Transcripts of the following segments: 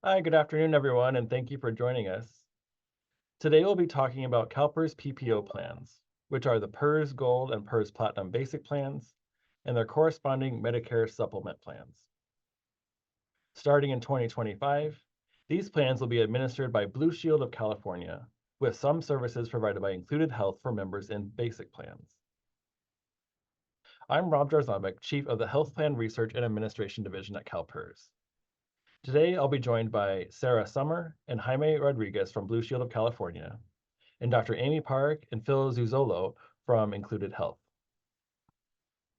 Hi, good afternoon, everyone, and thank you for joining us. Today we'll be talking about CalPERS PPO plans, which are the PERS Gold and PERS Platinum basic plans, and their corresponding Medicare supplement plans. Starting in 2025, these plans will be administered by Blue Shield of California, with some services provided by Included Health for members in basic plans. I'm Rob Jarzomic, Chief of the Health Plan Research and Administration Division at CalPERS. Today, I'll be joined by Sarah Summer and Jaime Rodriguez from Blue Shield of California, and Dr. Amy Park and Phil Zuzolo from Included Health.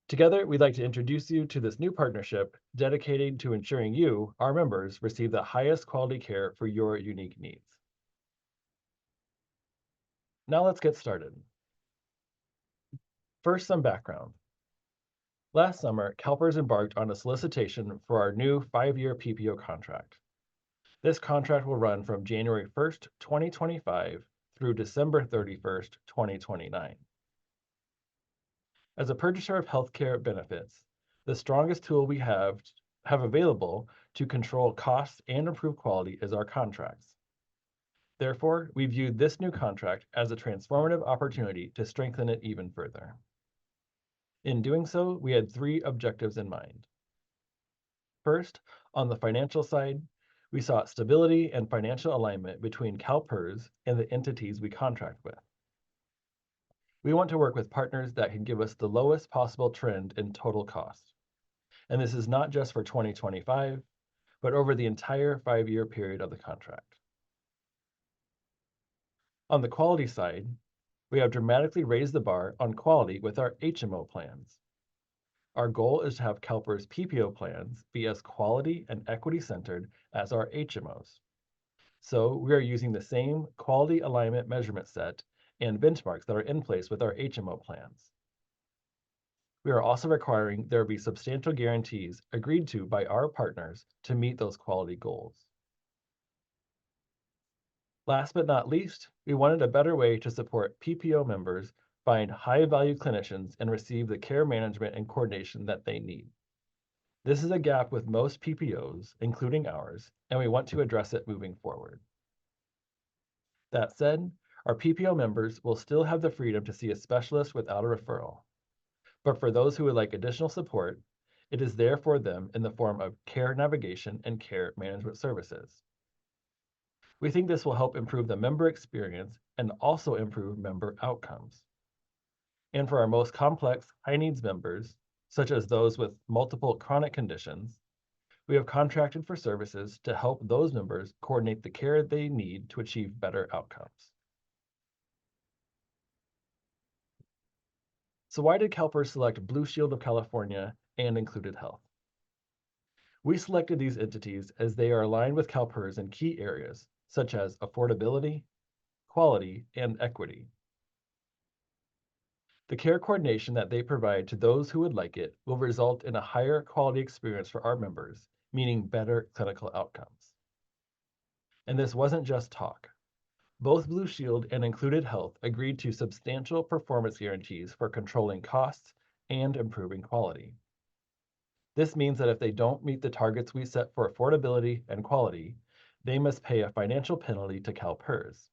Together, we'd like to introduce you to this new partnership dedicated to ensuring you, our members, receive the highest quality care for your unique needs. Now let's get started. First, some background. Last summer, CalPERS embarked on a solicitation for our new 5-year PPO contract. This contract will run from January 1st, 2025 through December 31st, 2029. As a purchaser of healthcare benefits, the strongest tool we have available to control costs and improve quality is our contracts. Therefore, we viewed this new contract as a transformative opportunity to strengthen it even further. In doing so, we had 3 objectives in mind. First, on the financial side, we sought stability and financial alignment between CalPERS and the entities we contract with. We want to work with partners that can give us the lowest possible trend in total cost. And this is not just for 2025, but over the entire 5-year period of the contract. On the quality side, we have dramatically raised the bar on quality with our HMO plans. Our goal is to have CalPERS PPO plans be as quality and equity centered as our HMOs. So we are using the same quality alignment measurement set and benchmarks that are in place with our HMO plans. We are also requiring there be substantial guarantees agreed to by our partners to meet those quality goals. Last but not least, we wanted a better way to support PPO members find high-value clinicians and receive the care management and coordination that they need. This is a gap with most PPOs, including ours, and we want to address it moving forward. That said, our PPO members will still have the freedom to see a specialist without a referral. But for those who would like additional support, it is there for them in the form of care navigation and care management services. We think this will help improve the member experience and also improve member outcomes. And for our most complex, high-needs members, such as those with multiple chronic conditions, we have contracted for services to help those members coordinate the care they need to achieve better outcomes. So why did CalPERS select Blue Shield of California and Included Health? We selected these entities as they are aligned with CalPERS in key areas, such as affordability, quality, and equity. The care coordination that they provide to those who would like it will result in a higher quality experience for our members, meaning better clinical outcomes. And this wasn't just talk. Both Blue Shield and Included Health agreed to substantial performance guarantees for controlling costs and improving quality. This means that if they don't meet the targets we set for affordability and quality, they must pay a financial penalty to CalPERS.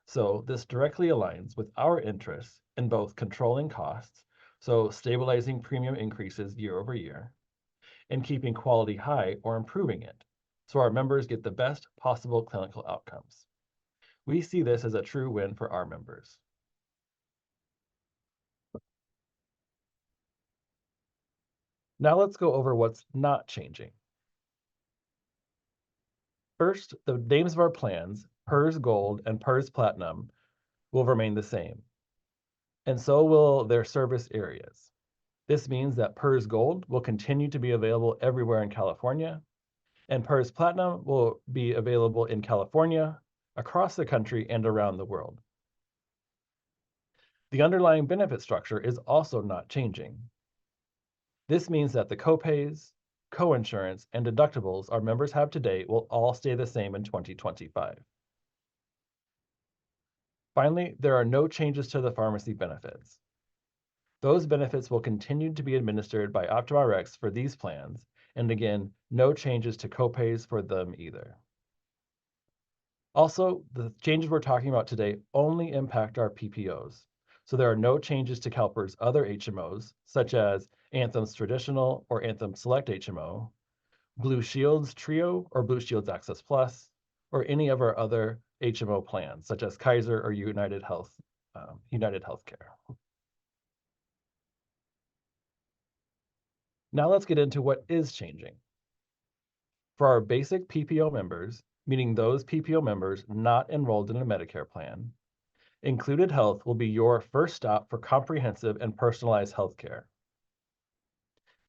So this directly aligns with our interests in both controlling costs, so stabilizing premium increases year over year, and keeping quality high or improving it, so our members get the best possible clinical outcomes. We see this as a true win for our members. Now let's go over what's not changing. First, the names of our plans, PERS Gold and PERS Platinum, will remain the same, and so will their service areas. This means that PERS Gold will continue to be available everywhere in California, and PERS Platinum will be available in California, across the country, and around the world. The underlying benefit structure is also not changing. This means that the copays, coinsurance, and deductibles our members have today will all stay the same in 2025. Finally, there are no changes to the pharmacy benefits. Those benefits will continue to be administered by OptumRx for these plans, and again, no changes to copays for them either. Also, the changes we're talking about today only impact our PPOs. So there are no changes to CalPERS' other HMOs, such as Anthem's Traditional or Anthem Select HMO, Blue Shield's Trio or Blue Shield's Access Plus, or any of our other HMO plans, such as Kaiser or United Health, United Healthcare. Now let's get into what is changing. For our basic PPO members, meaning those PPO members not enrolled in a Medicare plan, Included Health will be your first stop for comprehensive and personalized health care.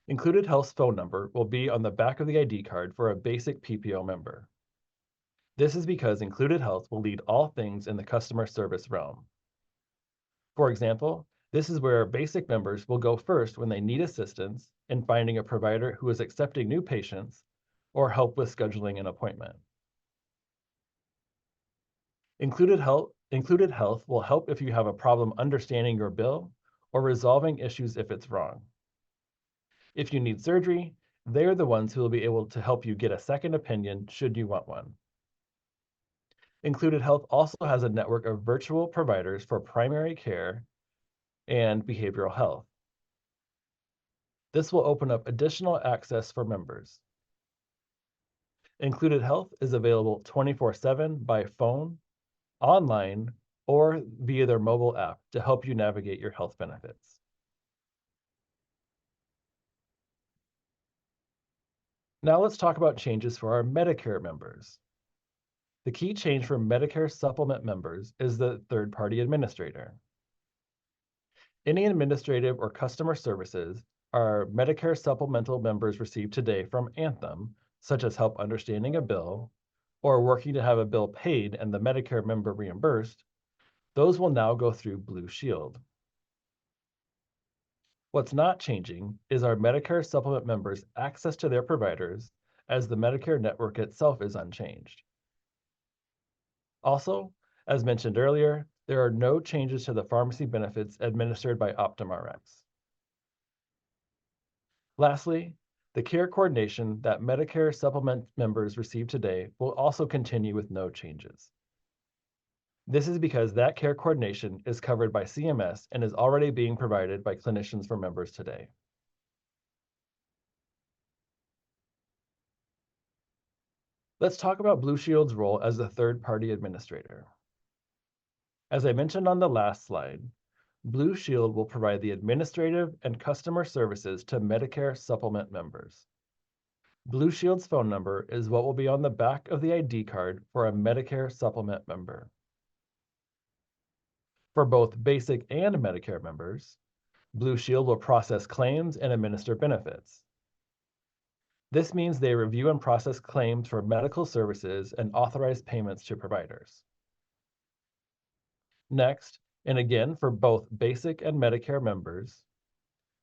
Included Health's phone number will be on the back of the ID card for a basic PPO member. This is because Included Health will lead all things in the customer service realm. For example, this is where basic members will go first when they need assistance in finding a provider who is accepting new patients or help with scheduling an appointment. Included Health will help if you have a problem understanding your bill or resolving issues if it's wrong. If you need surgery, they're the ones who will be able to help you get a second opinion should you want one. Included Health also has a network of virtual providers for primary care and behavioral health. This will open up additional access for members. Included Health is available 24/7 by phone, online, or via their mobile app to help you navigate your health benefits. Now let's talk about changes for our Medicare members. The key change for Medicare supplement members is the third-party administrator. Any administrative or customer services our Medicare supplemental members receive today from Anthem, such as help understanding a bill or working to have a bill paid and the Medicare member reimbursed, those will now go through Blue Shield. What's not changing is our Medicare supplement members' access to their providers, as the Medicare network itself is unchanged. Also, as mentioned earlier, there are no changes to the pharmacy benefits administered by OptumRx. Lastly, the care coordination that Medicare supplement members receive today will also continue with no changes. This is because that care coordination is covered by CMS and is already being provided by clinicians for members today. Let's talk about Blue Shield's role as the third-party administrator. As I mentioned on the last slide, Blue Shield will provide the administrative and customer services to Medicare supplement members. Blue Shield's phone number is what will be on the back of the ID card for a Medicare supplement member. For both basic and Medicare members, Blue Shield will process claims and administer benefits. This means they review and process claims for medical services and authorize payments to providers. Next, and again for both basic and Medicare members,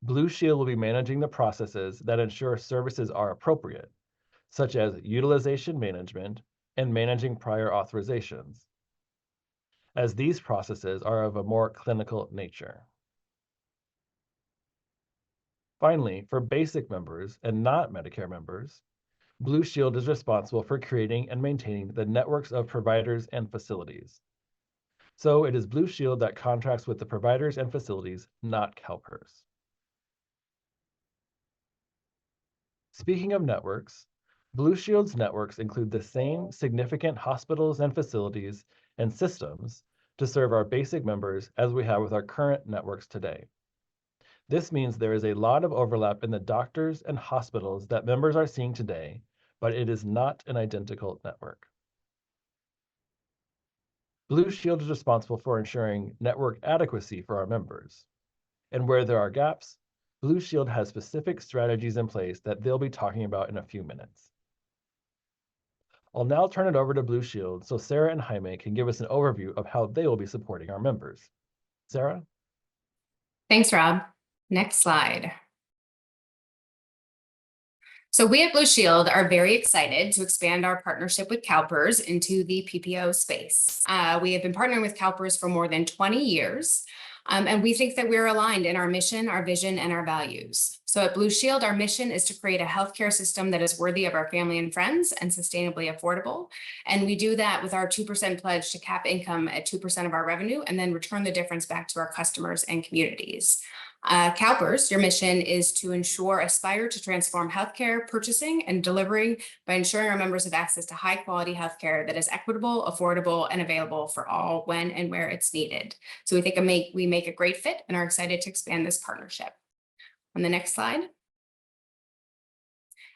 Blue Shield will be managing the processes that ensure services are appropriate, such as utilization management and managing prior authorizations, as these processes are of a more clinical nature. Finally, for basic members and not Medicare members, Blue Shield is responsible for creating and maintaining the networks of providers and facilities. So it is Blue Shield that contracts with the providers and facilities, not CalPERS. Speaking of networks, Blue Shield's networks include the same significant hospitals and facilities and systems to serve our basic members as we have with our current networks today. This means there is a lot of overlap in the doctors and hospitals that members are seeing today, but it is not an identical network. Blue Shield is responsible for ensuring network adequacy for our members. And where there are gaps, Blue Shield has specific strategies in place that they'll be talking about in a few minutes. I'll now turn it over to Blue Shield so Sarah and Jaime can give us an overview of how they will be supporting our members. Sarah? Thanks, Rob. Next slide. So we at Blue Shield are very excited to expand our partnership with CalPERS into the PPO space. We have been partnering with CalPERS for more than 20 years. And we think that we're aligned in our mission, our vision, and our values. So at Blue Shield, our mission is to create a healthcare system that is worthy of our family and friends and sustainably affordable. And we do that with our 2% pledge to cap income at 2% of our revenue and then return the difference back to our customers and communities. CalPERS, your mission is to aspire to transform healthcare purchasing and delivery by ensuring our members have access to high quality healthcare that is equitable, affordable, and available for all when and where it's needed. So we think we make a great fit and are excited to expand this partnership. On the next slide.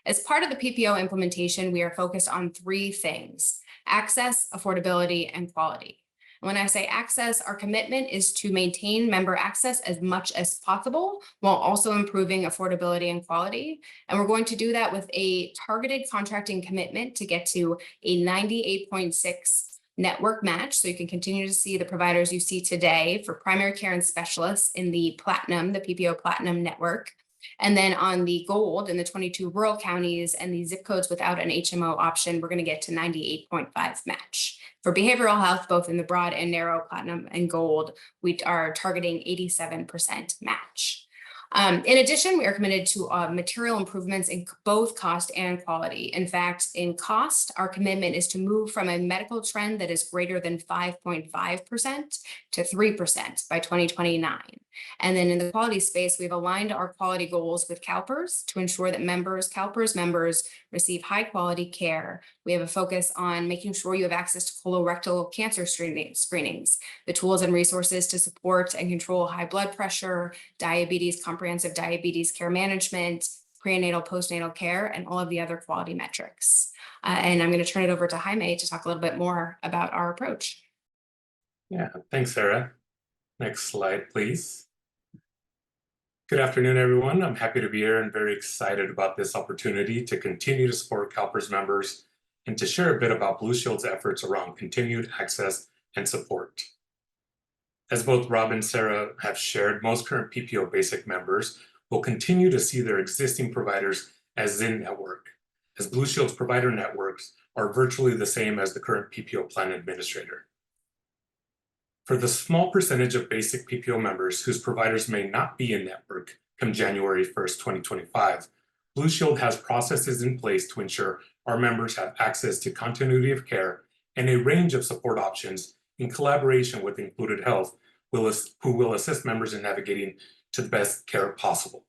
As part of the PPO implementation, we are focused on 3 things: access, affordability, and quality. When I say access, our commitment is to maintain member access as much as possible while also improving affordability and quality. And we're going to do that with a targeted contracting commitment to get to a 98.6 network match. So you can continue to see the providers you see today for primary care and specialists in the PPO Platinum network. And then on the gold in the 22 rural counties and the zip codes without an HMO option, we're going to get to 98.5 match. For behavioral health, both in the broad and narrow platinum and gold, we are targeting 87% match. In addition, we are committed to material improvements in both cost and quality. In fact, in cost, our commitment is to move from a medical trend that is greater than 5.5% to 3% by 2029. And then in the quality space, we've aligned our quality goals with CalPERS to ensure that CalPERS members receive high quality care. We have a focus on making sure you have access to colorectal cancer screenings, the tools and resources to support and control high blood pressure, diabetes, comprehensive diabetes care management, prenatal, postnatal care, and all of the other quality metrics. And I'm going to turn it over to Jaime to talk a little bit more about our approach. Yeah, thanks, Sarah. Next slide, please. Good afternoon, everyone. I'm happy to be here and very excited about this opportunity to continue to support CalPERS members and to share a bit about Blue Shield's efforts around continued access and support. As both Rob and Sarah have shared, most current PPO basic members will continue to see their existing providers as in-network, as Blue Shield's provider networks are virtually the same as the current PPO plan administrator. For the small percentage of basic PPO members whose providers may not be in network come January 1st, 2025, Blue Shield has processes in place to ensure our members have access to continuity of care and a range of support options in collaboration with Included Health, who will assist members in navigating to the best care possible.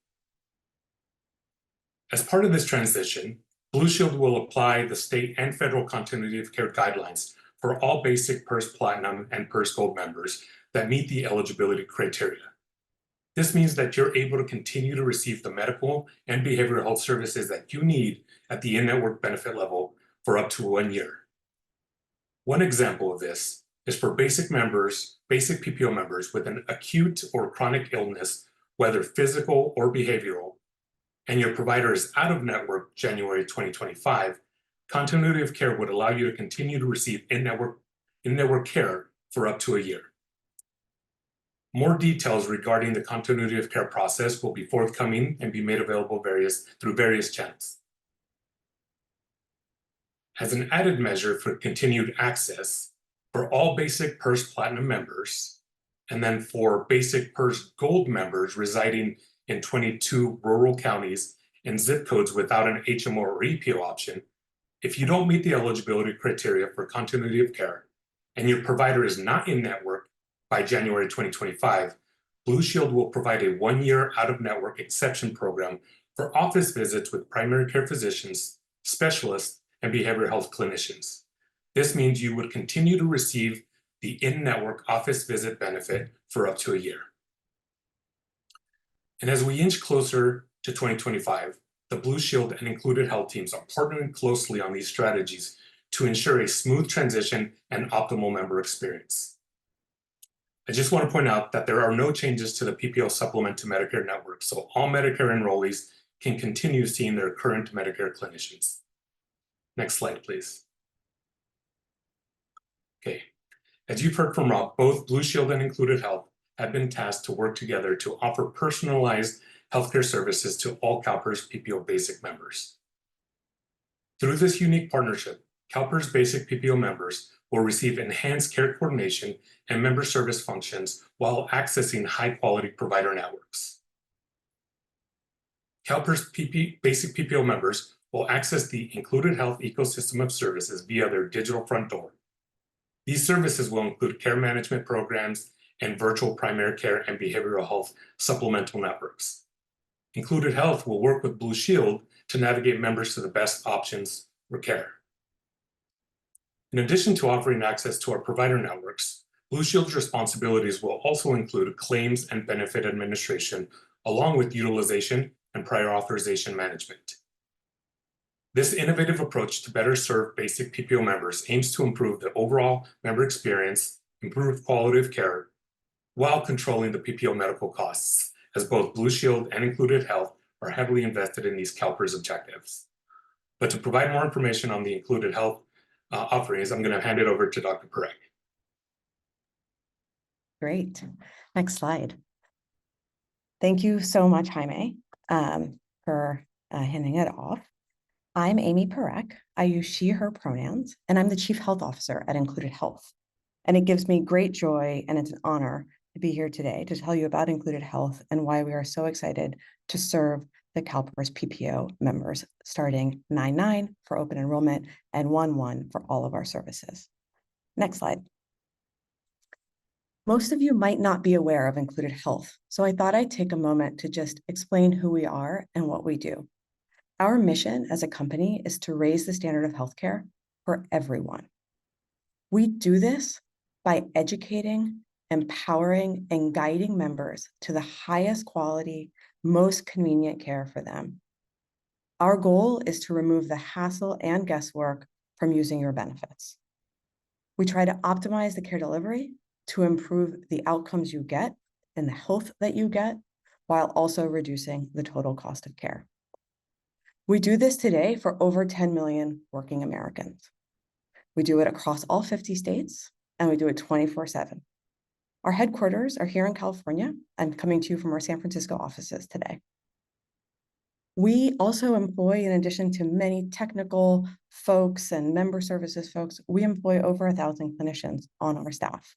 As part of this transition, Blue Shield will apply the state and federal continuity of care guidelines for all basic PERS Platinum and PERS Gold members that meet the eligibility criteria. This means that you're able to continue to receive the medical and behavioral health services that you need at the in-network benefit level for up to 1 year. One example of this is for basic PPO members with an acute or chronic illness, whether physical or behavioral, and your provider is out of network January 2025, continuity of care would allow you to continue to receive in-network care for up to 1 year. More details regarding the continuity of care process will be forthcoming and be made available through various channels. As an added measure for continued access, for all basic PERS Platinum members, and then for basic PERS Gold members residing in 22 rural counties and zip codes without an HMO or EPO option, if you don't meet the eligibility criteria for continuity of care and your provider is not in network by January 2025, Blue Shield will provide a 1-year out-of-network exception program for office visits with primary care physicians, specialists, and behavioral health clinicians. This means you would continue to receive the in-network office visit benefit for up to 1 year. And as we inch closer to 2025, the Blue Shield and Included Health teams are partnering closely on these strategies to ensure a smooth transition and optimal member experience. I just want to point out that there are no changes to the PPO supplement to Medicare network, so all Medicare enrollees can continue seeing their current Medicare clinicians. Next slide, please. Okay, as you've heard from Rob, both Blue Shield and Included Health have been tasked to work together to offer personalized healthcare services to all CalPERS PPO basic members. Through this unique partnership, CalPERS basic PPO members will receive enhanced care coordination and member service functions while accessing high-quality provider networks. CalPERS basic PPO members will access the Included Health ecosystem of services via their digital front door. These services will include care management programs and virtual primary care and behavioral health supplemental networks. Included Health will work with Blue Shield to navigate members to the best options for care. In addition to offering access to our provider networks, Blue Shield's responsibilities will also include claims and benefit administration, along with utilization and prior authorization management. This innovative approach to better serve basic PPO members aims to improve the overall member experience, improve quality of care, while controlling the PPO medical costs, as both Blue Shield and Included Health are heavily invested in these CalPERS objectives. But to provide more information on the Included Health offerings, I'm going to hand it over to Dr. Perek. Great. Next slide. Thank you so much, Jaime, for handing it off. I'm Amy Perek. I use she, her pronouns, and I'm the Chief Health Officer at Included Health. And it gives me great joy and it's an honor to be here today to tell you about Included Health and why we are so excited to serve the CalPERS PPO members starting 9/9 for open enrollment and 1/1 for all of our services. Next slide. Most of you might not be aware of Included Health, so I thought I'd take a moment to just explain who we are and what we do. Our mission as a company is to raise the standard of healthcare for everyone. We do this by educating, empowering, and guiding members to the highest quality, most convenient care for them. Our goal is to remove the hassle and guesswork from using your benefits. We try to optimize the care delivery to improve the outcomes you get and the health that you get, while also reducing the total cost of care. We do this today for over 10 million working Americans. We do it across all 50 states, and we do it 24/7. Our headquarters are here in California. I'm coming to you from our San Francisco offices today. We also employ, in addition to many technical folks and member services folks, we employ over 1,000 clinicians on our staff.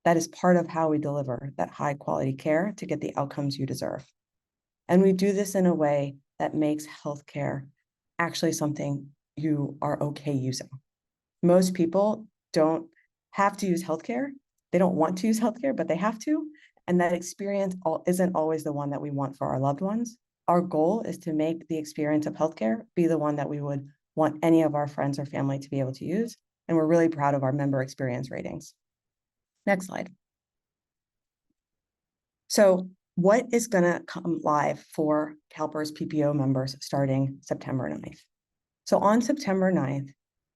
That is part of how we deliver that high quality care to get the outcomes you deserve. And we do this in a way that makes healthcare actually something you are okay using. Most people don't have to use healthcare. They don't want to use healthcare, but they have to. And that experience isn't always the one that we want for our loved ones. Our goal is to make the experience of healthcare be the one that we would want any of our friends or family to be able to use. And we're really proud of our member experience ratings. Next slide. So what is going to come live for CalPERS PPO members starting September 9th? So on September 9th,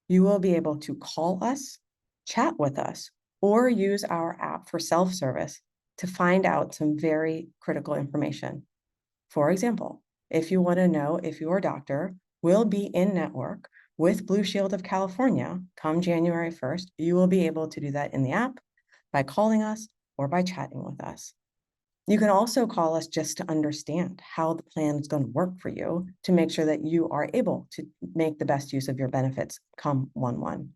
you will be able to call us, chat with us, or use our app for self-service to find out some very critical information. For example, if you want to know if your doctor will be in network with Blue Shield of California come January 1st, you will be able to do that in the app by calling us or by chatting with us. You can also call us just to understand how the plan is going to work for you to make sure that you are able to make the best use of your benefits come 1/1.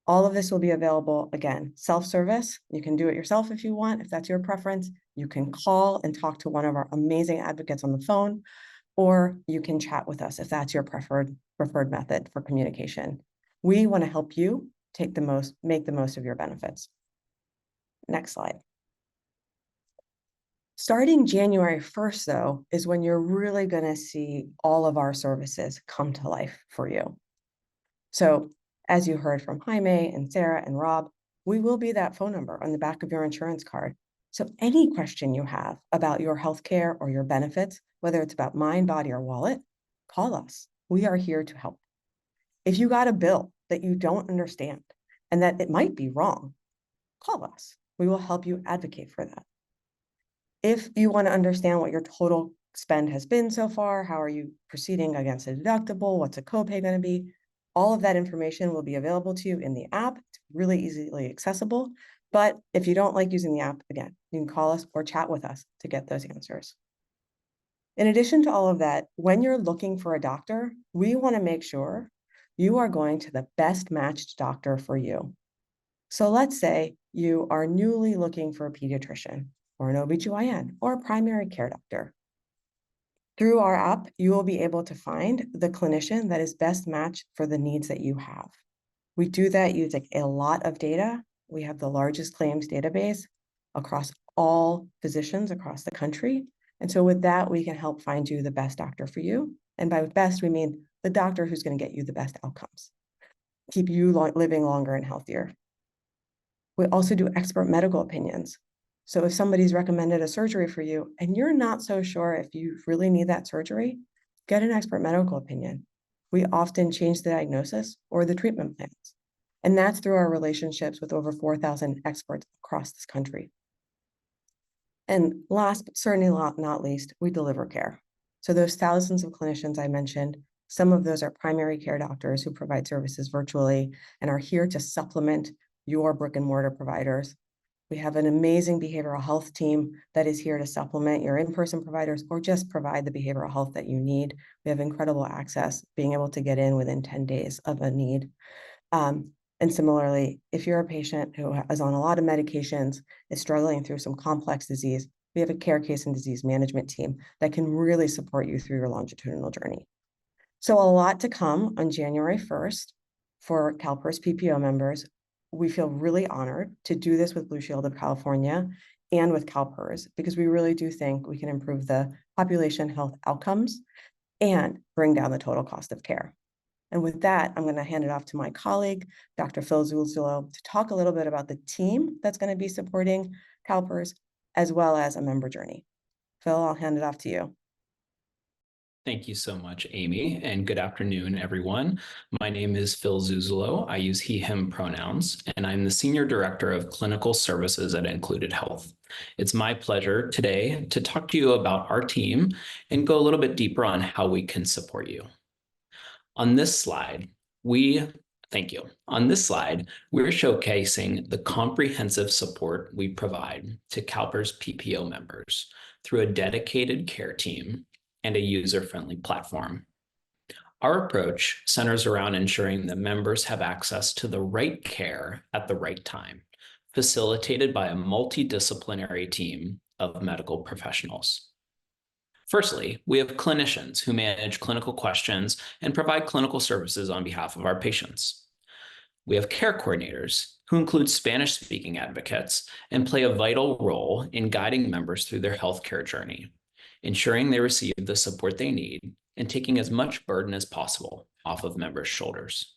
All of this will be available, again, self-service. You can do it yourself if you want, if that's your preference. You can call and talk to one of our amazing advocates on the phone, or you can chat with us if that's your preferred method for communication. We want to help you make the most of your benefits. Next slide. Starting January 1st, though, is when you're really going to see all of our services come to life for you. So as you heard from Jaime and Sarah and Rob, we will be that phone number on the back of your insurance card. So any question you have about your healthcare or your benefits, whether it's about mind, body, or wallet, call us. We are here to help. If you got a bill that you don't understand and that it might be wrong, call us. We will help you advocate for that. If you want to understand what your total spend has been so far, how are you proceeding against a deductible, what's a copay going to be, all of that information will be available to you in the app. It's really easily accessible. But if you don't like using the app, again, you can call us or chat with us to get those answers. In addition to all of that, when you're looking for a doctor, we want to make sure you are going to the best matched doctor for you. So let's say you are newly looking for a pediatrician or an OBGYN or a primary care doctor. Through our app, you will be able to find the clinician that is best matched for the needs that you have. We do that using a lot of data. We have the largest claims database across all physicians across the country. And so with that, we can help find you the best doctor for you. And by best, we mean the doctor who's going to get you the best outcomes, keep you living longer and healthier. We also do expert medical opinions. So if somebody's recommended a surgery for you and you're not so sure if you really need that surgery, get an expert medical opinion. We often change the diagnosis or the treatment plans. And that's through our relationships with over 4,000 experts across this country. And last, but certainly not least, we deliver care. So those thousands of clinicians I mentioned, some of those are primary care doctors who provide services virtually and are here to supplement your brick and mortar providers. We have an amazing behavioral health team that is here to supplement your in-person providers or just provide the behavioral health that you need. We have incredible access, being able to get in within 10 days of a need. And similarly, if you're a patient who is on a lot of medications, is struggling through some complex disease, we have a care case and disease management team that can really support you through your longitudinal journey. So a lot to come on January 1st for CalPERS PPO members. We feel really honored to do this with Blue Shield of California and with CalPERS because we really do think we can improve the population health outcomes and bring down the total cost of care. And with that, I'm going to hand it off to my colleague, Dr. Phil Zulzulo, to talk a little bit about the team that's going to be supporting CalPERS, as well as a member journey. Phil, I'll hand it off to you. Thank you so much, Amy, and good afternoon, everyone. My name is Phil Zulzulo. I use he, him pronouns, and I'm the Senior Director of Clinical Services at Included Health. It's my pleasure today to talk to you about our team and go a little bit deeper on how we can support you. On this slide, thank you. On this slide, we're showcasing the comprehensive support we provide to CalPERS PPO members through a dedicated care team and a user-friendly platform. Our approach centers around ensuring that members have access to the right care at the right time, facilitated by a multidisciplinary team of medical professionals. Firstly, we have clinicians who manage clinical questions and provide clinical services on behalf of our patients. We have care coordinators who include Spanish-speaking advocates and play a vital role in guiding members through their healthcare journey, ensuring they receive the support they need and taking as much burden as possible off of members' shoulders.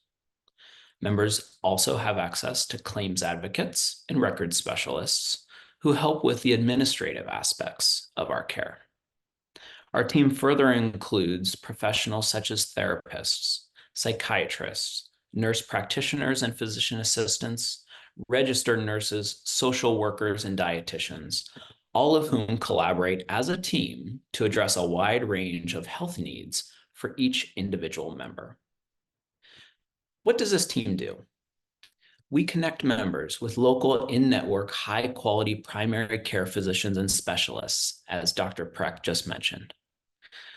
Members also have access to claims advocates and record specialists who help with the administrative aspects of our care. Our team further includes professionals such as therapists, psychiatrists, nurse practitioners and physician assistants, registered nurses, social workers, and dietitians, all of whom collaborate as a team to address a wide range of health needs for each individual member. What does this team do? We connect members with local in-network, high-quality primary care physicians and specialists, as Dr. Preck just mentioned.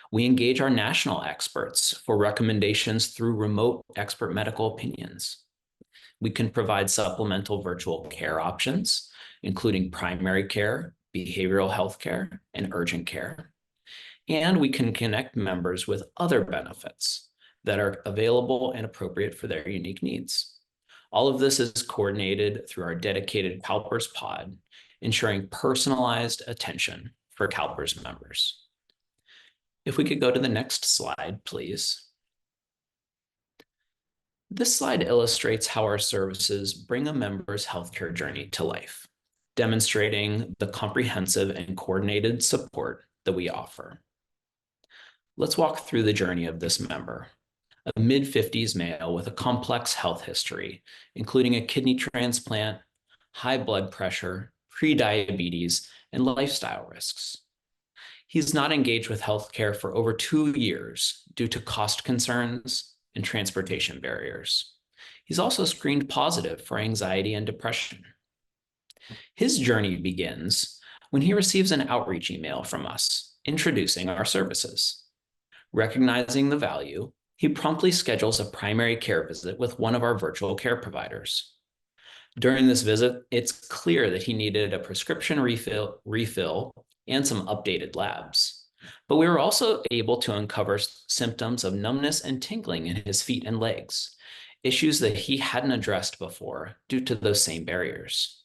We engage our national experts for recommendations through remote expert medical opinions. We can provide supplemental virtual care options, including primary care, behavioral health care, and urgent care. And we can connect members with other benefits that are available and appropriate for their unique needs. All of this is coordinated through our dedicated CalPERS pod, ensuring personalized attention for CalPERS members. If we could go to the next slide, please. This slide illustrates how our services bring a member's healthcare journey to life, demonstrating the comprehensive and coordinated support that we offer. Let's walk through the journey of this member, a mid-50s male with a complex health history, including a kidney transplant, high blood pressure, prediabetes, and lifestyle risks. He's not engaged with healthcare for over 2 years due to cost concerns and transportation barriers. He's also screened positive for anxiety and depression. His journey begins when he receives an outreach email from us introducing our services. Recognizing the value, he promptly schedules a primary care visit with one of our virtual care providers. During this visit, it's clear that he needed a prescription refill and some updated labs. But we were also able to uncover symptoms of numbness and tingling in his feet and legs, issues that he hadn't addressed before due to those same barriers.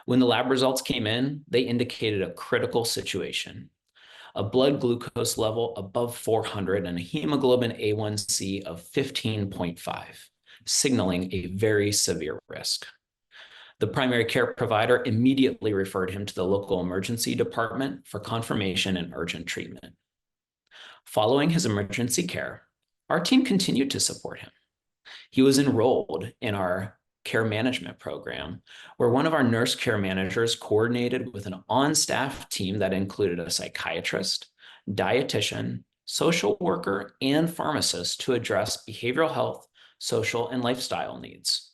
When the lab results came in, they indicated a critical situation: a blood glucose level above 400 and a hemoglobin A1C of 15.5, signaling a very severe risk. The primary care provider immediately referred him to the local emergency department for confirmation and urgent treatment. Following his emergency care, our team continued to support him. He was enrolled in our care management program, where one of our nurse care managers coordinated with an on-staff team that included a psychiatrist, dietitian, social worker, and pharmacist to address behavioral health, social, and lifestyle needs.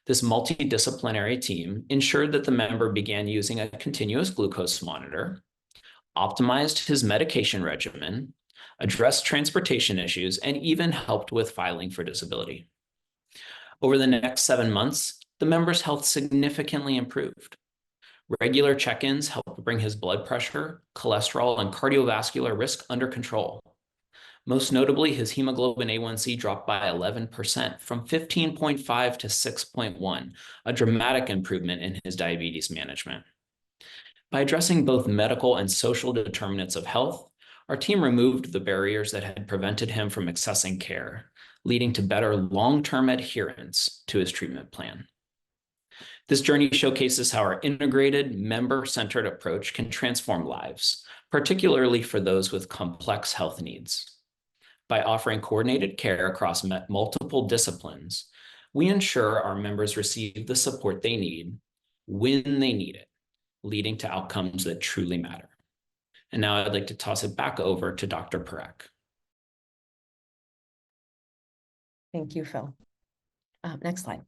This multidisciplinary team ensured that the member began using a continuous glucose monitor, optimized his medication regimen, addressed transportation issues, and even helped with filing for disability. Over the next 7 months, the member's health significantly improved. Regular check-ins helped bring his blood pressure, cholesterol, and cardiovascular risk under control. Most notably, his hemoglobin A1C dropped by 11% from 15.5 to 6.1, a dramatic improvement in his diabetes management. By addressing both medical and social determinants of health, our team removed the barriers that had prevented him from accessing care, leading to better long-term adherence to his treatment plan. This journey showcases how our integrated, member-centered approach can transform lives, particularly for those with complex health needs. By offering coordinated care across multiple disciplines, we ensure our members receive the support they need when they need it, leading to outcomes that truly matter. And now I'd like to toss it back over to Dr. Parekh. Thank you, Phil. Next slide.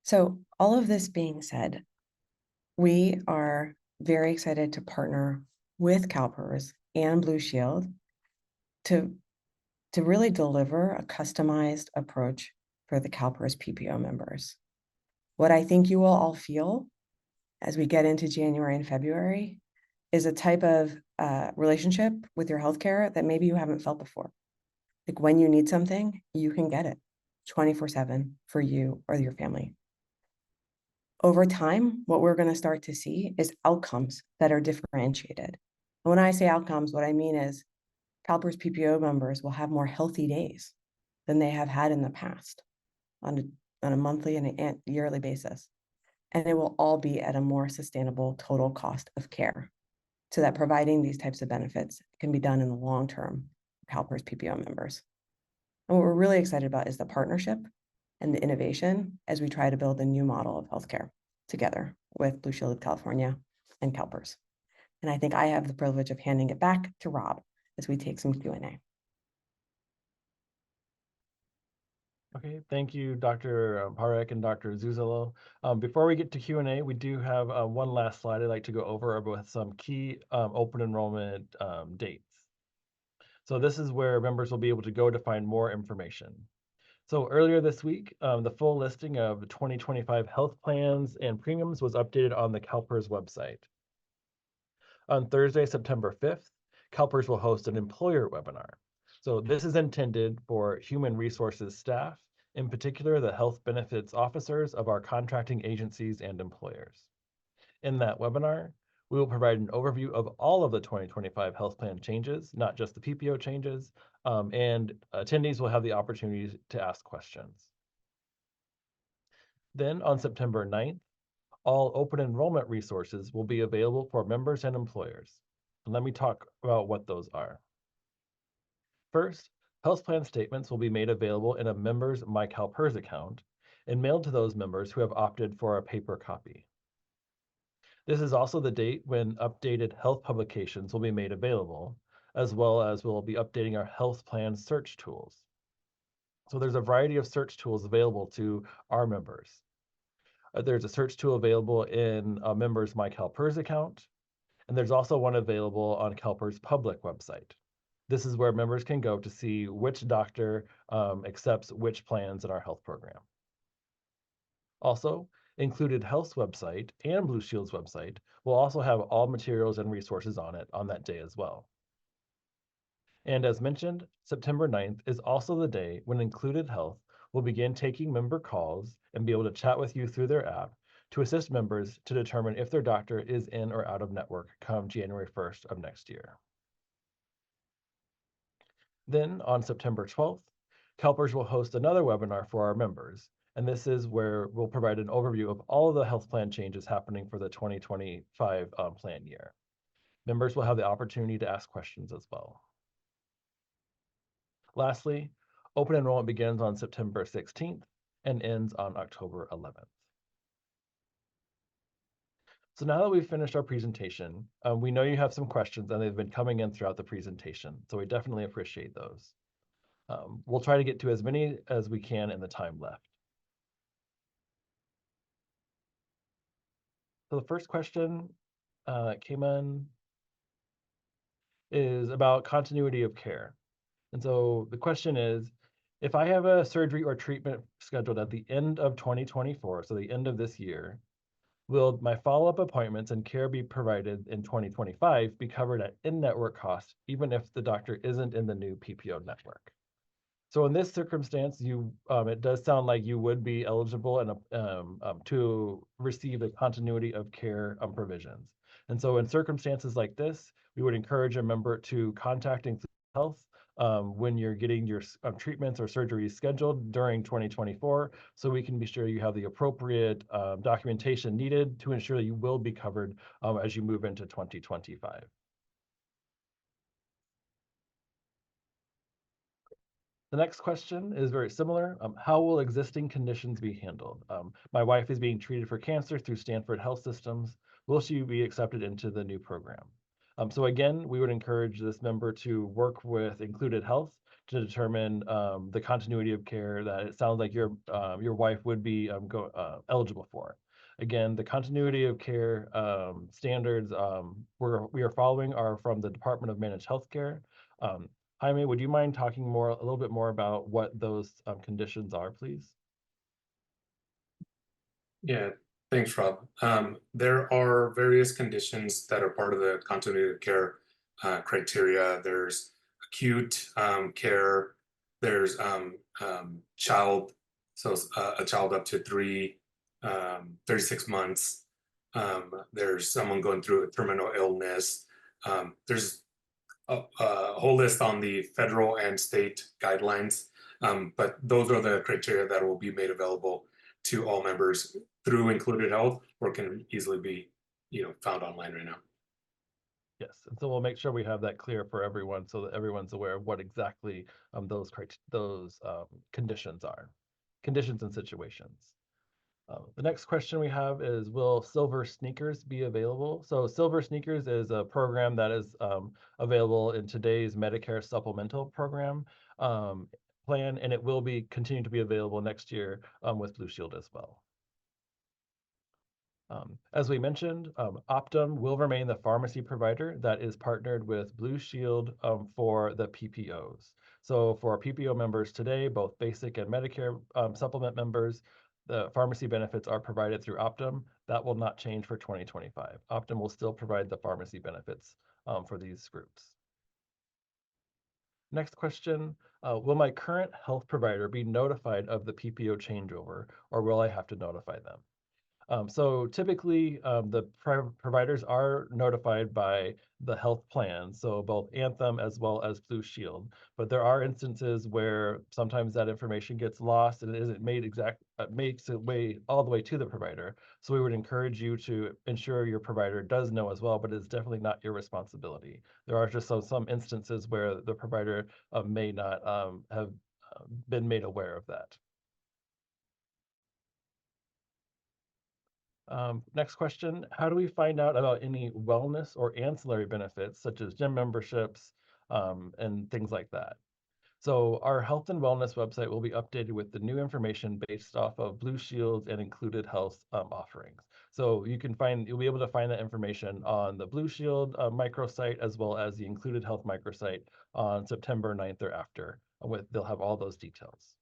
So all of this being said, we are very excited to partner with CalPERS and Blue Shield to really deliver a customized approach for the CalPERS PPO members. What I think you will all feel as we get into January and February is a type of relationship with your healthcare that maybe you haven't felt before. Like when you need something, you can get it 24/7 for you or your family. Over time, what we're going to start to see is outcomes that are differentiated. And when I say outcomes, what I mean is CalPERS PPO members will have more healthy days than they have had in the past on a monthly and a yearly basis. And it will all be at a more sustainable total cost of care, so that providing these types of benefits can be done in the long term for CalPERS PPO members. And what we're really excited about is the partnership and the innovation as we try to build a new model of healthcare together with Blue Shield of California and CalPERS. And I think I have the privilege of handing it back to Rob as we take some Q&A. Okay, thank you, Dr. Parekh and Dr. Zuzolo. Before we get to Q&A, we do have one last slide I'd like to go over with some key open enrollment dates. So this is where members will be able to go to find more information. So earlier this week, the full listing of 2025 health plans and premiums was updated on the CalPERS website. On Thursday, September 5th, CalPERS will host an employer webinar. So this is intended for human resources staff, in particular the health benefits officers of our contracting agencies and employers. In that webinar, we will provide an overview of all of the 2025 health plan changes, not just the PPO changes, and attendees will have the opportunity to ask questions. Then on September 9th, all open enrollment resources will be available for members and employers. And let me talk about what those are. First, health plan statements will be made available in a member's MyCalPERS account and mailed to those members who have opted for a paper copy. This is also the date when updated health publications will be made available, as well as we'll be updating our health plan search tools. So there's a variety of search tools available to our members. There's a search tool available in a member's MyCalPERS account, and there's also one available on CalPERS public website. This is where members can go to see which doctor accepts which plans in our health program. Also, Included Health's website and Blue Shield's website will also have all materials and resources on it on that day as well. And as mentioned, September 9th is also the day when Included Health will begin taking member calls and be able to chat with you through their app to assist members to determine if their doctor is in or out of network come January 1st of next year. Then on September 12th, CalPERS will host another webinar for our members. And this is where we'll provide an overview of all of the health plan changes happening for the 2025 plan year. Members will have the opportunity to ask questions as well. Lastly, open enrollment begins on September 16th and ends on October 11th. So now that we've finished our presentation, we know you have some questions and they've been coming in throughout the presentation. So we definitely appreciate those. We'll try to get to as many as we can in the time left. So the first question came in is about continuity of care. And so the question is, if I have a surgery or treatment scheduled at the end of 2024, so the end of this year, will my follow-up appointments and care be provided in 2025 be covered at in-network cost, even if the doctor isn't in the new PPO network? So in this circumstance, it does sound like you would be eligible and to receive the continuity of care provisions. And so in circumstances like this, we would encourage a member to contact Include Health when you're getting your treatments or surgeries scheduled during 2024, so we can be sure you have the appropriate documentation needed to ensure that you will be covered as you move into 2025. The next question is very similar. How will existing conditions be handled? My wife is being treated for cancer through Stanford Health Systems. Will she be accepted into the new program? So again, we would encourage this member to work with Included Health to determine the continuity of care that it sounds like your wife would be eligible for. Again, the continuity of care standards we are following are from the Department of Managed Healthcare. Jaime, would you mind talking a little bit more about what those conditions are, please? Yeah, thanks, Rob. There are various conditions that are part of the continuity of care criteria. There's acute care, there's child, so a child up to 36 months. There's someone going through a terminal illness. There's a whole list on the federal and state guidelines, but those are the criteria that will be made available to all members through Included Health, or can easily be, found online right now. Yes, and so we'll make sure we have that clear for everyone so that everyone's aware of what exactly those conditions are, conditions and situations. The next question we have is, will Silver Sneakers be available? So Silver Sneakers is a program that is available in today's Medicare supplemental program plan, and it will continue to be available next year with Blue Shield as well. As we mentioned, Optum will remain the pharmacy provider that is partnered with Blue Shield for the PPOs. So for PPO members today, both basic and Medicare supplement members, the pharmacy benefits are provided through Optum. That will not change for 2025. Optum will still provide the pharmacy benefits for these groups. Next question, will my current health provider be notified of the PPO changeover, or will I have to notify them? So typically, the providers are notified by the health plan, so both Anthem as well as Blue Shield. But there are instances where sometimes that information gets lost and it isn't makes its way all the way to the provider. So we would encourage you to ensure your provider does know as well, but it's definitely not your responsibility. There are just some instances where the provider may not have been made aware of that. Next question, how do we find out about any wellness or ancillary benefits such as gym memberships and things like that? So our health and wellness website will be updated with the new information based off of Blue Shield's and Included Health offerings. So you'll be able to find that information on the Blue Shield microsite as well as the Included Health microsite on September 9th or after. They'll have all those details.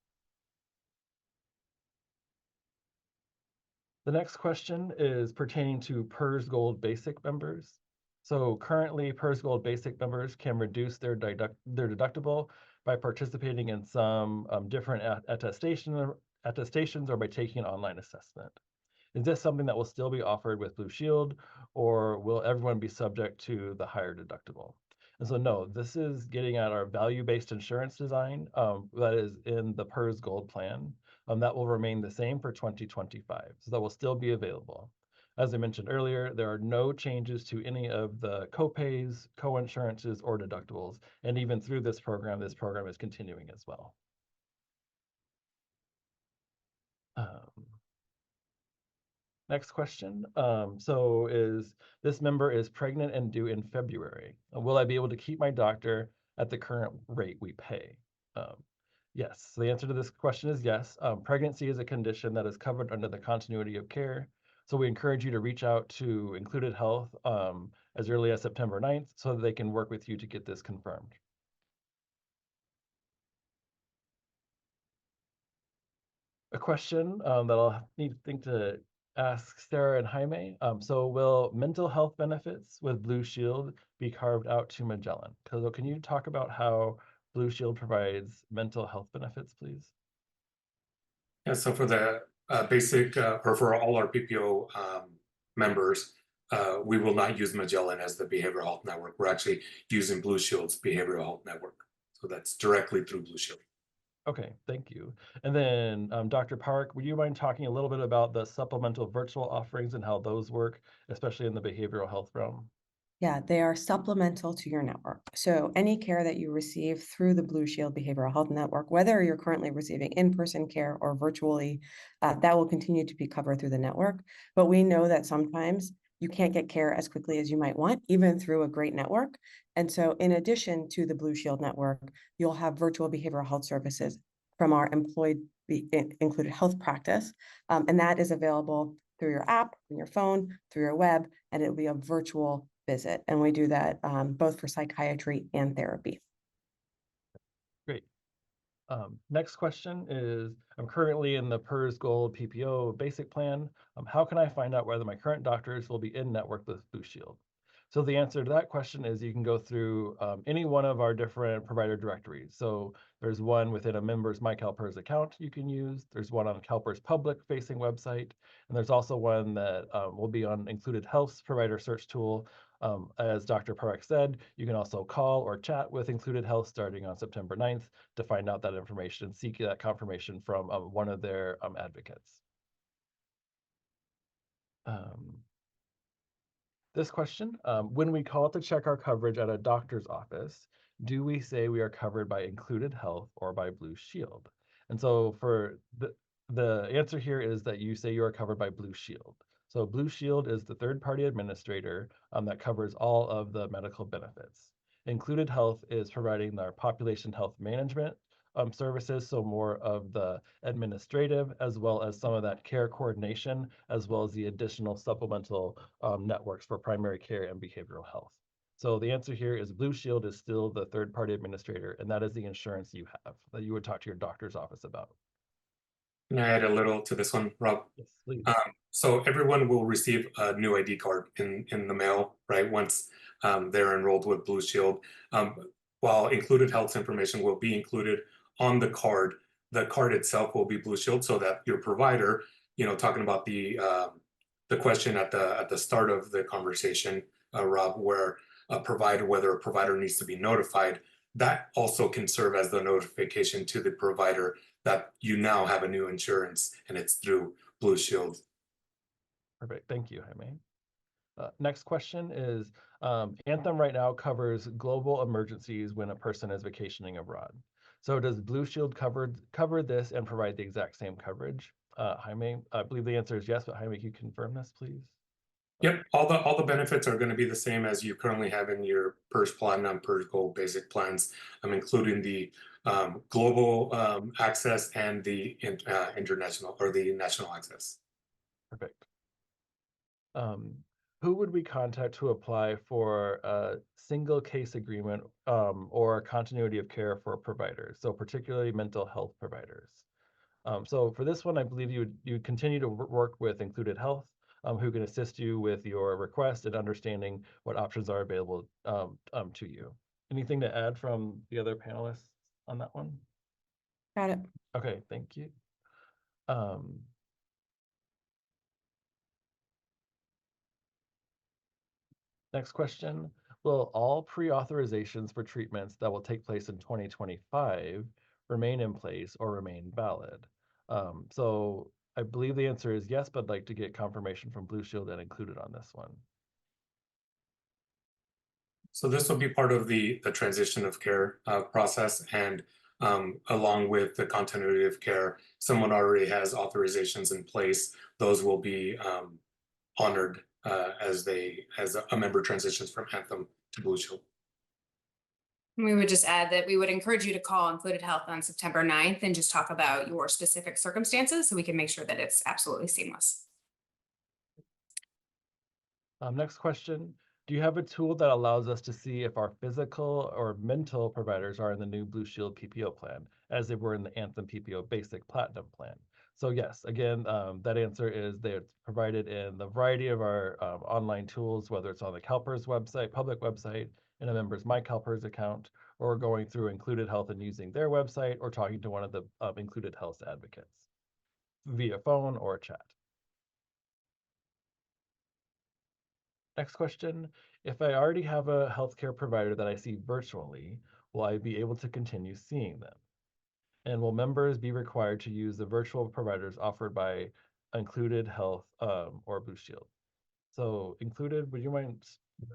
The next question is pertaining to PERS Gold Basic members. So currently, PERS Gold Basic members can reduce their deductible by participating in some different attestations or by taking an online assessment. Is this something that will still be offered with Blue Shield, or will everyone be subject to the higher deductible? And so, no, this is getting at our value-based insurance design that is in the PERS Gold plan. That will remain the same for 2025, so that will still be available. As I mentioned earlier, there are no changes to any of the copays, co-insurances, or deductibles, and even through this program is continuing as well. Next question. So is this member is pregnant and due in February. Will I be able to keep my doctor at the current rate we pay? Yes. So the answer to this question is yes. Pregnancy is a condition that is covered under the continuity of care. So we encourage you to reach out to Included Health as early as September 9th so that they can work with you to get this confirmed. A question that I'll need to think to ask Sarah and Jaime. So will mental health benefits with Blue Shield be carved out to Magellan? So can you talk about how Blue Shield provides mental health benefits, please? Yeah, so for the basic, or for all our PPO members, we will not use Magellan as the behavioral health network. We're actually using Blue Shield's behavioral health network. So that's directly through Blue Shield. Okay, thank you. And then Dr. Park, would you mind talking a little bit about the supplemental virtual offerings and how those work, especially in the behavioral health realm? Yeah, they are supplemental to your network. So any care that you receive through the Blue Shield Behavioral Health Network, whether you're currently receiving in-person care or virtually, that will continue to be covered through the network. But we know that sometimes you can't get care as quickly as you might want, even through a great network. And so in addition to the Blue Shield network, you'll have virtual behavioral health services from our employed included health practice. And that is available through your app, on your phone, through your web, and it'll be a virtual visit. And we do that both for psychiatry and therapy. Great. Next question is, I'm currently in the PERS Gold PPO basic plan. How can I find out whether my current doctors will be in network with Blue Shield? So the answer to that question is you can go through any one of our different provider directories. So there's one within a member's My CalPERS account you can use. There's one on CalPERS public facing website. And there's also one that will be on Included Health's provider search tool. As Dr. Parek said, you can also call or chat with Included Health starting on September 9th to find out that information, seek that confirmation from one of their advocates. This question, when we call to check our coverage at a doctor's office, do we say we are covered by Included Health or by Blue Shield? And so for the answer here is that you say you are covered by Blue Shield. So Blue Shield is the third-party administrator that covers all of the medical benefits. Included Health is providing our population health management services, so more of the administrative, as well as some of that care coordination, as well as the additional supplemental networks for primary care and behavioral health. So the answer here is Blue Shield is still the third-party administrator, and that is the insurance you have that you would talk to your doctor's office about. Can I add a little to this one, Rob? Yes, please. So everyone will receive a new ID card in the mail, right? Once they're enrolled with Blue Shield. While Included Health's information will be included on the card itself will be Blue Shield, so that your provider, talking about the question at the start of the conversation, Rob, where whether a provider needs to be notified, that also can serve as the notification to the provider that you now have a new insurance and it's through Blue Shield. Perfect. Thank you, Jaime. Next question is, Anthem right now covers global emergencies when a person is vacationing abroad. So does Blue Shield cover this and provide the exact same coverage? Jaime, I believe the answer is yes, but Jaime, can you confirm this, please? Yep, all the benefits are going to be the same as you currently have in your PERS Platinum, PERS Gold basic plans, including the global access and the international or the national access. Perfect. Who would we contact to apply for a single case agreement or continuity of care for providers? So particularly mental health providers. So for this one, I believe you continue to work with Included Health, who can assist you with your request and understanding what options are available to you. Anything to add from the other panelists on that one? Got it. Okay, thank you. Um, Next question. Will all pre-authorizations for treatments that will take place in 2025 remain in place or remain valid? So I believe the answer is yes, but I'd like to get confirmation from Blue Shield and Included on this one. So this will be part of the transition of care process, and along with the continuity of care, someone already has authorizations in place. Those will be honored as a member transitions from Anthem to Blue Shield. We would just add that we would encourage you to call Included Health on September 9th and just talk about your specific circumstances so we can make sure that it's absolutely seamless. Next question. Do you have a tool that allows us to see if our physical or mental providers are in the new Blue Shield PPO plan, as they were in the Anthem PPO Basic Platinum plan? So yes, again, that answer is they're provided in the variety of our online tools, whether it's on the CalPERS website, public website, in a member's My CalPERS account, or going through Included Health and using their website, or talking to one of the Included Health advocates via phone or chat. Next question. If I already have a healthcare provider that I see virtually, will I be able to continue seeing them? And will members be required to use the virtual providers offered by Included Health or Blue Shield? So Included, would you mind,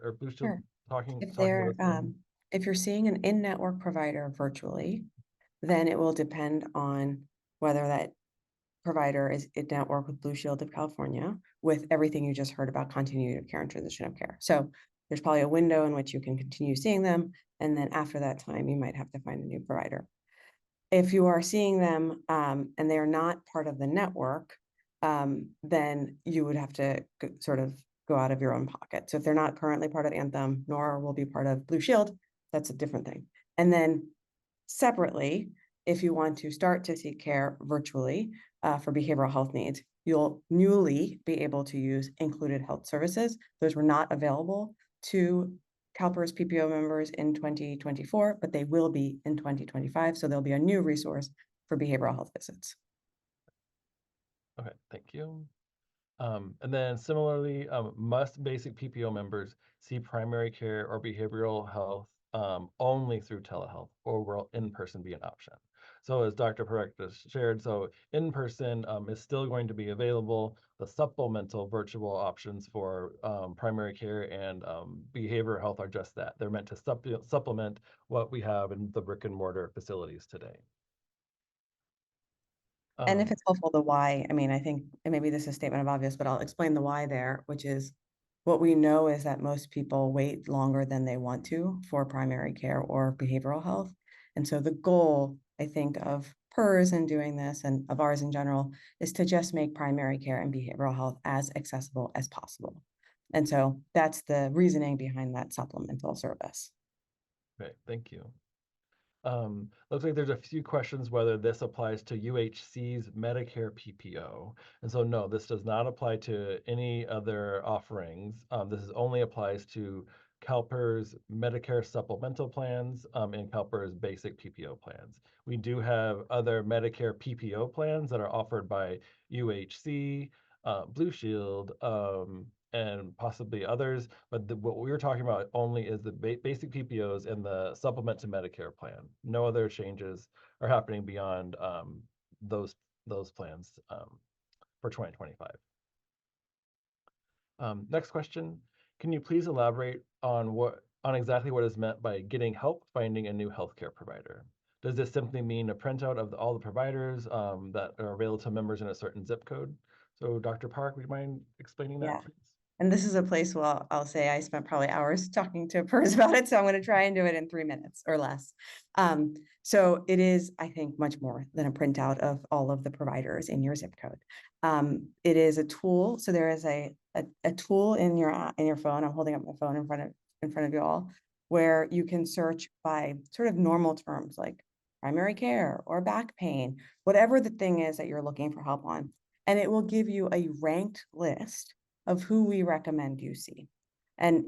or Blue Shield Sure. talking If about they're, this one? if you're seeing an in-network provider virtually, then it will depend on whether that provider is in network with Blue Shield of California, with everything you just heard about continuity of care and transition of care. So there's probably a window in which you can continue seeing them, and then after that time, you might have to find a new provider. If you are seeing them and they are not part of the network, then you would have to sort of go out of your own pocket. So if they're not currently part of Anthem, nor will be part of Blue Shield, that's a different thing. And then separately, if you want to start to seek care virtually for behavioral health needs, you'll newly be able to use Included Health services. Those were not available to CalPERS PPO members in 2024, but they will be in 2025. So there'll be a new resource for behavioral health visits. Okay, thank you. And then similarly, must basic PPO members see primary care or behavioral health only through telehealth, or will in-person be an option? So as Dr. Parekh just shared, so in-person is still going to be available. The supplemental virtual options for primary care and behavioral health are just that. They're meant to supplement what we have in the brick and mortar facilities today. And if it's helpful, the why, I mean, I think, and maybe this is a statement of obvious, but I'll explain the why there, which is what we know is that most people wait longer than they want to for primary care or behavioral health. And so the goal, I think, of PERS and doing this, and of ours in general, is to just make primary care and behavioral health as accessible as possible. And so that's the reasoning behind that supplemental service. Okay, thank you. Looks like there's a few questions whether this applies to UHC's Medicare PPO. And so no, this does not apply to any other offerings. This only applies to CalPERS Medicare supplemental plans and CalPERS basic PPO plans. We do have other Medicare PPO plans that are offered by UHC, Blue Shield, and possibly others, but what we were talking about only is the basic PPOs and the supplement to Medicare plan. No other changes are happening beyond those plans for 2025. Next question, can you please elaborate on exactly what is meant by getting help finding a new healthcare provider? Does this simply mean a printout of all the providers that are available to members in a certain zip code? So Dr. Park, would you mind explaining that, please? And this is a place where I'll say I spent probably hours talking to PERS about it, so I'm going to try and do it in 3 minutes or less. So it is, I think, much more than a printout of all of the providers in your zip code. It is a tool. So there is a tool in your phone. I'm holding up my phone in front of you all, where you can search by sort of normal terms like primary care or back pain, whatever the thing is that you're looking for help on. And it will give you a ranked list of who we recommend you see. And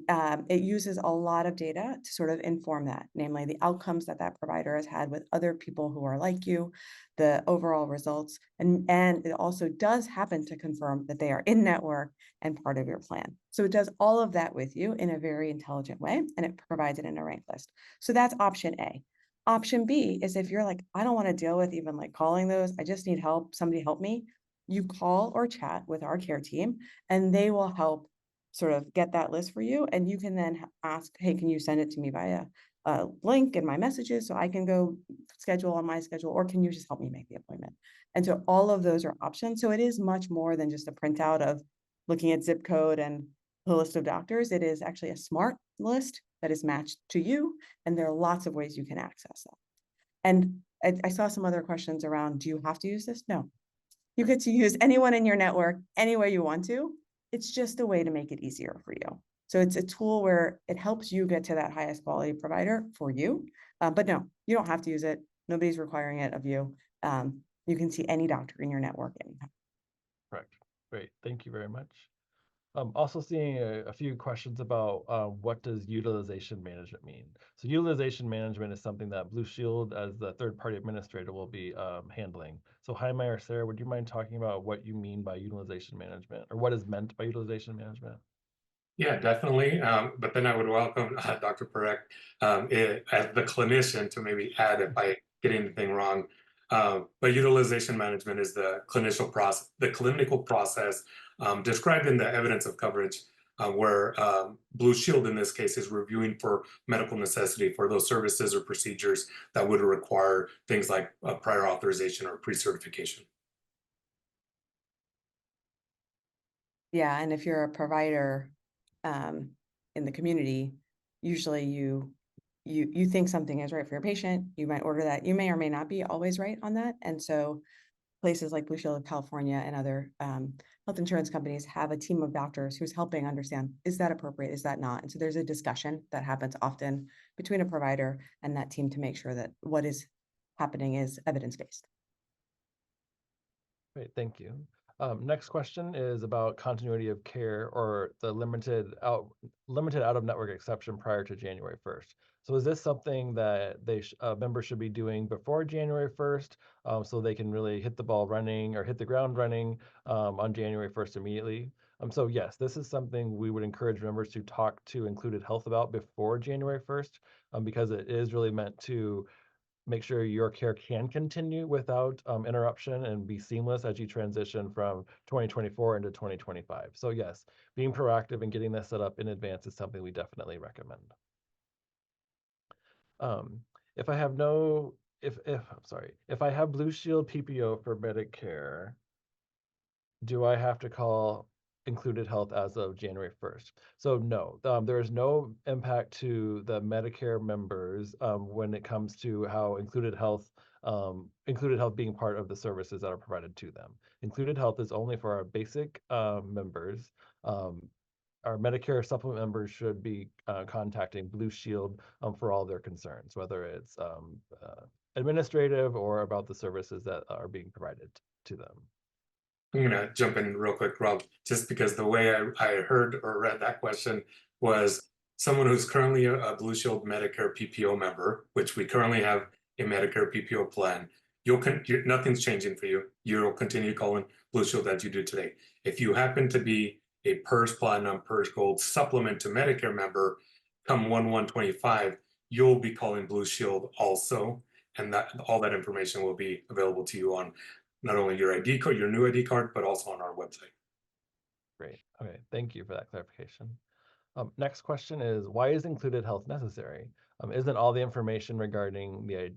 it uses a lot of data to sort of inform that, namely the outcomes that that provider has had with other people who are like you, the overall results, and it also does happen to confirm that they are in network and part of your plan. So it does all of that with you in a very intelligent way, and it provides it in a ranked list. So that's option A. Option B is if you're like, I don't want to deal with even like calling those, I just need help, somebody help me. You call or chat with our care team, and they will help sort of get that list for you. And you can then ask, hey, can you send it to me via a link in my messages so I can go schedule on my schedule, or can you just help me make the appointment? And so all of those are options. So it is much more than just a printout of looking at zip code and the list of doctors. It is actually a smart list that is matched to you. And there are lots of ways you can access that. And I saw some other questions around, do you have to use this? No, you get to use anyone in your network any way you want to. It's just a way to make it easier for you. So it's a tool where it helps you get to that highest quality provider for you. But no, you don't have to use it. Nobody's requiring it of you. You can see any doctor in your network anytime. Correct. Great. Thank you very much. Also seeing a few questions about what does utilization management mean? So utilization management is something that Blue Shield as the third-party administrator will be handling. So Jaime or Sarah, would you mind talking about what you mean by utilization management, or what is meant by utilization management? Yeah, definitely. But then I would welcome Dr. Perek as the clinician to maybe add if I get anything wrong. But utilization management is the clinical process described in the evidence of coverage, where Blue Shield in this case is reviewing for medical necessity for those services or procedures that would require things like prior authorization or pre-certification. Yeah, and if you're a provider in the community, usually you think something is right for your patient, you might order that. You may or may not be always right on that. And so places like Blue Shield of California and other health insurance companies have a team of doctors who's helping understand, is that appropriate, is that not? And so there's a discussion that happens often between a provider and that team to make sure that what is happening is evidence-based. Great, thank you. Next question is about continuity of care, or the limited out of network exception prior to January 1st. So is this something that members should be doing before January 1st, so they can really hit the ball running or hit the ground running on January 1st immediately? So yes, this is something we would encourage members to talk to Included Health about before January 1st, because it is really meant to make sure your care can continue without interruption and be seamless as you transition from 2024 into 2025. So yes, being proactive and getting this set up in advance is something we definitely recommend. If I have if I have Blue Shield PPO for Medicare, do I have to call Included Health as of January 1st? So no, there is no impact to the Medicare members when it comes to how Included Health being part of the services that are provided to them. Included Health is only for our basic members. Our Medicare supplement members should be contacting Blue Shield for all their concerns, whether it's administrative or about the services that are being provided to them. I'm going to jump in real quick, Rob, just because the way I heard or read that question was someone who's currently a Blue Shield Medicare PPO member, which we currently have a Medicare PPO plan. Nothing's changing for you. You'll continue calling Blue Shield as you do today. If you happen to be a PERS Platinum, PERS Gold supplement to Medicare member, come 1/1/25, you'll be calling Blue Shield also, and all that information will be available to you on not only your ID card, your new ID card, but also on our website. Great. Okay, thank you for that clarification. Next question is, why is Included Health necessary? Isn't all the information regarding the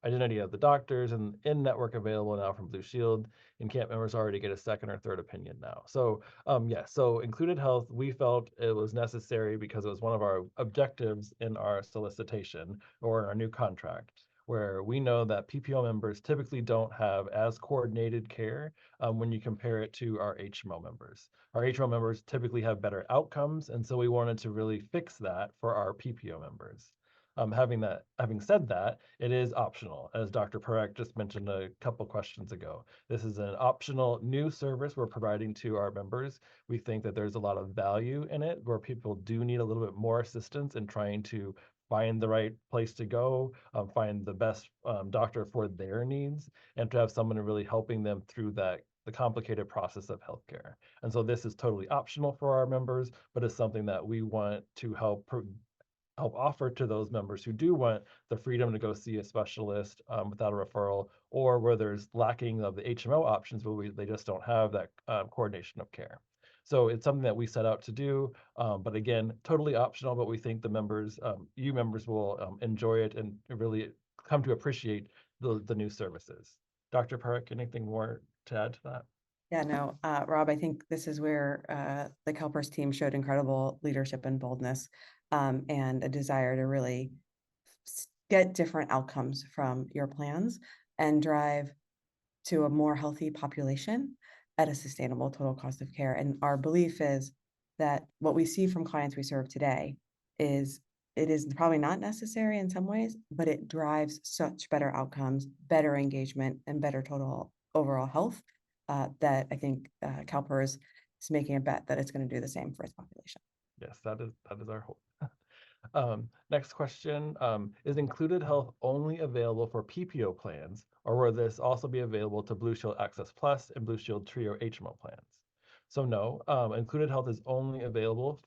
identity of the doctors and in-network available now from Blue Shield, and can't members already get a second or third opinion now? So yes, so Included Health, we felt it was necessary because it was one of our objectives in our solicitation or in our new contract, where we know that PPO members typically don't have as coordinated care when you compare it to our HMO members. Our HMO members typically have better outcomes, and so we wanted to really fix that for our PPO members. Having said that, it is optional, as Dr. Parekh just mentioned a couple questions ago. This is an optional new service we're providing to our members. We think that there's a lot of value in it where people do need a little bit more assistance in trying to find the right place to go, find the best doctor for their needs, and to have someone really helping them through the complicated process of healthcare. And so this is totally optional for our members, but it's something that we want to help offer to those members who do want the freedom to go see a specialist without a referral, or where there's lacking of the HMO options, but they just don't have that coordination of care. So it's something that we set out to do, but again, totally optional, but we think the members, you members will enjoy it and really come to appreciate the new services. Dr. Parekh, anything more to add to that? Yeah, no, Rob, I think this is where the CalPERS team showed incredible leadership and boldness, and a desire to really get different outcomes from your plans and drive to a more healthy population at a sustainable total cost of care. And our belief is that what we see from clients we serve today is it is probably not necessary in some ways, but it drives such better outcomes, better engagement, and better total overall health, that I think CalPERS is making a bet that it's going to do the same for its population. Yes, that is our hope. Next question, is included health only available for PPO plans, or will this also be available to Blue Shield Access Plus and Blue Shield Trio HMO plans? So no, included health is only available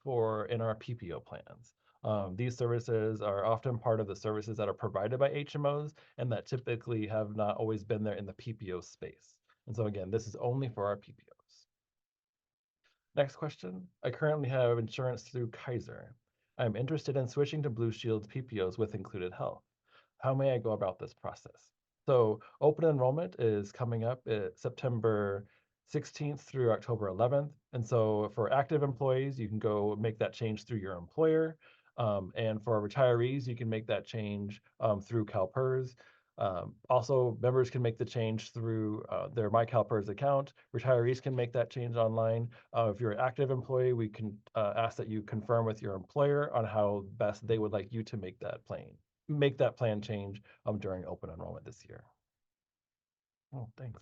in our PPO plans. These services are often part of the services that are provided by HMOs and that typically have not always been there in the PPO space. And so again, this is only for our PPOs. Next question, I currently have insurance through Kaiser. I'm interested in switching to Blue Shield's PPOs with included health. How may I go about this process? So open enrollment is coming up September 16th through October 11th. And so for active employees, you can go make that change through your employer. And for retirees, you can make that change through CalPERS. Also, members can make the change through their MyCalPERS account. Retirees can make that change online. If you're an active employee, we can ask that you confirm with your employer on how best they would like you to make that plan change during open enrollment this year. Oh, thanks.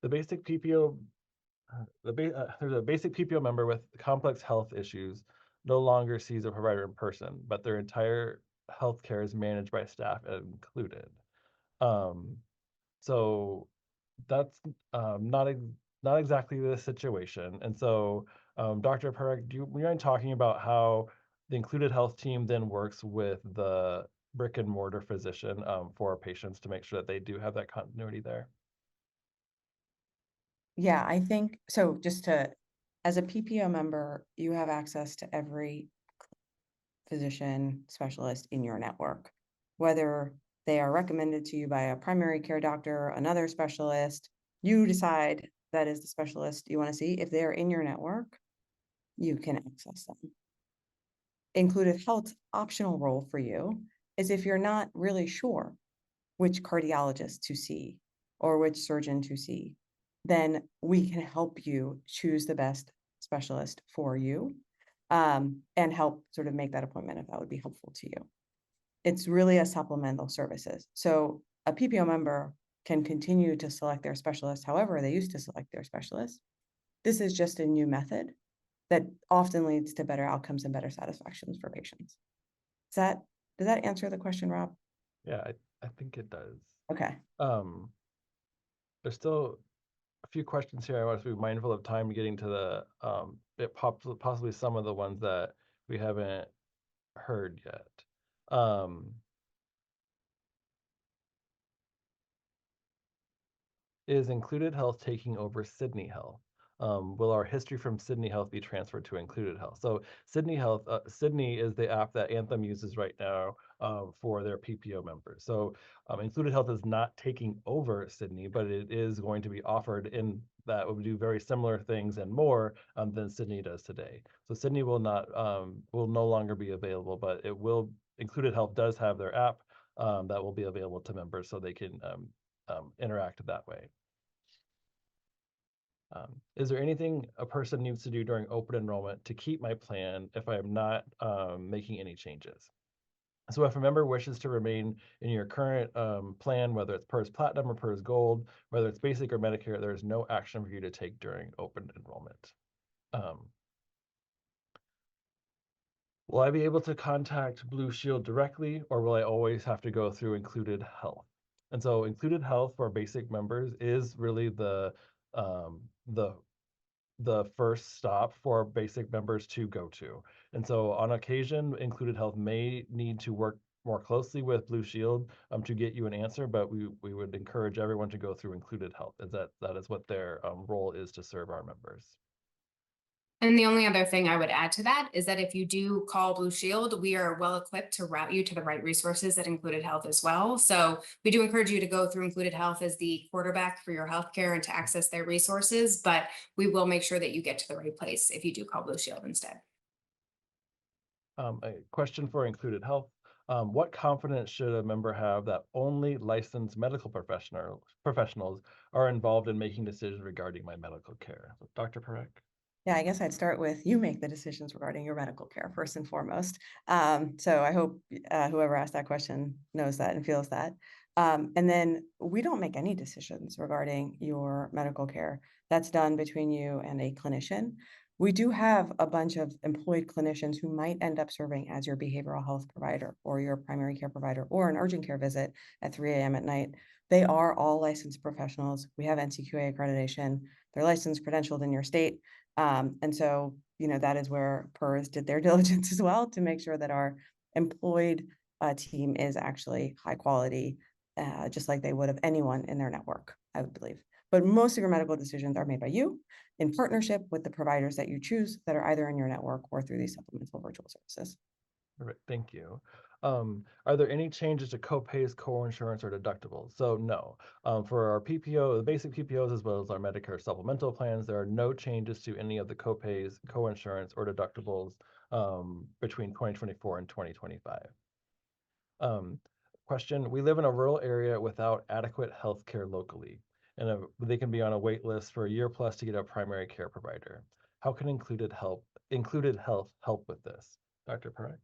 The basic PPO, there's a basic PPO member with complex health issues no longer sees a provider in person, but their entire healthcare is managed by staff included. So that's not exactly the situation. And so, Dr. Parekh, do you mind talking about how the included health team then works with the brick and mortar physician for our patients to make sure that they do have that continuity there? Yeah, I think so. As a PPO member, you have access to every physician specialist in your network, whether they are recommended to you by a primary care doctor, another specialist. You decide that is the specialist you want to see. If they're in your network, you can access them. Included health's optional role for you is if you're not really sure which cardiologist to see or which surgeon to see, then we can help you choose the best specialist for you, and help sort of make that appointment if that would be helpful to you. It's really a supplemental services. So a PPO member can continue to select their specialist however they used to select their specialist. This is just a new method that often leads to better outcomes and better satisfactions for patients. Does that answer the question, Rob? Yeah, I think it does. Okay. There's still a few questions here. I want to be mindful of time getting to possibly some of the ones that we haven't heard yet. Is Included Health taking over Sydney Health? Will our history from Sydney Health be transferred to Included Health? So Sydney Health, Sydney is the app that Anthem uses right now for their PPO members. So Included Health is not taking over Sydney, but it is going to be offered in that will do very similar things and more than Sydney does today. So Sydney will no longer be available, but Included Health does have their app that will be available to members so they can interact that way. Is there anything a person needs to do during open enrollment to keep my plan if I am not making any changes? So if a member wishes to remain in your current plan, whether it's PERS Platinum or PERS Gold, whether it's basic or Medicare, there is no action for you to take during open enrollment. Will I be able to contact Blue Shield directly, or will I always have to go through Included Health? And so Included Health for basic members is really um, the the first stop for basic members to go to. And so on occasion, Included Health may need to work more closely with Blue Shield to get you an answer, but we would encourage everyone to go through Included Health, as that is what their role is to serve our members. And the only other thing I would add to that is that if you do call Blue Shield, we are well equipped to route you to the right resources at Included Health as well. So we do encourage you to go through Included Health as the quarterback for your healthcare and to access their resources, but we will make sure that you get to the right place if you do call Blue Shield instead. A question for Included Health. What confidence should a member have that only licensed medical professionals are involved in making decisions regarding my medical care? Dr. Parekh? Yeah, I guess I'd start with you make the decisions regarding your medical care first and foremost. So I hope whoever asked that question knows that and feels that. And then we don't make any decisions regarding your medical care. That's done between you and a clinician. We do have a bunch of employed clinicians who might end up serving as your behavioral health provider or your primary care provider or an urgent care visit at 3 a.m. at night. They are all licensed professionals. We have NCQA accreditation. They're licensed, credentialed in your state. And so, that is where PERS did their diligence as well to make sure that our employed team is actually high quality, just like they would of anyone in their network, I would believe. But most of your medical decisions are made by you in partnership with the providers that you choose that are either in your network or through these supplemental virtual services. Perfect, thank you. Are there any changes to copays, co-insurance, or deductibles? So no. For our PPO, the basic PPOs, as well as our Medicare supplemental plans, there are no changes to any of the copays, co-insurance, or deductibles between 2024 and 2025. Question, we live in a rural area without adequate health care locally, and they can be on a wait list for a year plus to get a primary care provider. How can Included Health help with this? Dr. Parekh?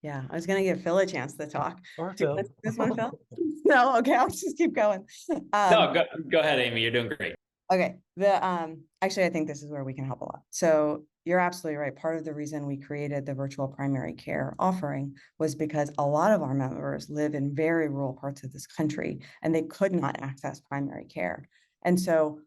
Yeah, I was going to give Phil a chance to talk. Or Do you Phil. want this one, Phil? No, okay, I'll just keep going. No, go ahead, Amy. You're doing great. Okay, actually, I think this is where we can help a lot. So you're absolutely right. Part of the reason we created the virtual primary care offering was because a lot of our members live in very rural parts of this country and they could not access primary care. And so